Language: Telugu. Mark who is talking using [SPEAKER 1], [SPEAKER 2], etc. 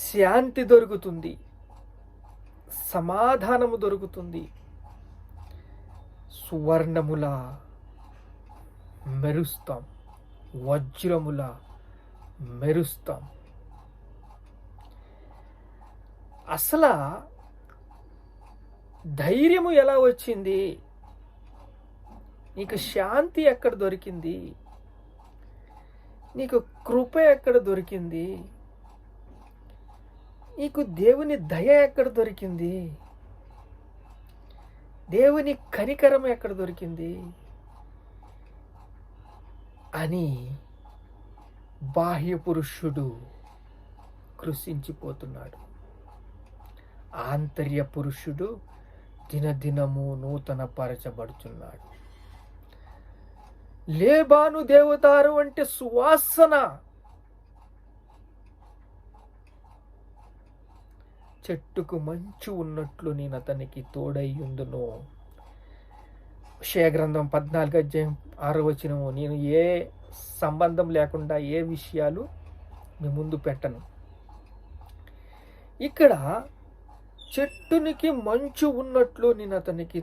[SPEAKER 1] శాంతి దొరుకుతుంది, సమాధానము దొరుకుతుంది. సువర్ణములా మెరుస్తాం, వజ్రములా మెరుస్తాం. అసలు ధైర్యము ఎలా వచ్చింది? నీకు శాంతి ఎక్కడ దొరికింది? నీకు కృప ఎక్కడ దొరికింది? నీకు దేవుని దయ ఎక్కడ దొరికింది? దేవుని కనికరం ఎక్కడ దొరికింది అని బాహ్య పురుషుడు కృషించిపోతున్నాడు. ఆంతర్య పురుషుడు దినదినము నూతన పరచబడుచున్నాడు. లేబాను దేవదారు అంటే సువాసన. చెట్టుకు మంచు ఉన్నట్లు నేను అతనికి తోడయ్యుందును. యెషయా గ్రంథం 14:6 నేను ఏ సంబంధం లేకుండా ఏ విషయాలు మీ ముందు పెట్టను. ఇక్కడ చెట్టునికి మంచు ఉన్నట్లు నేను అతనికి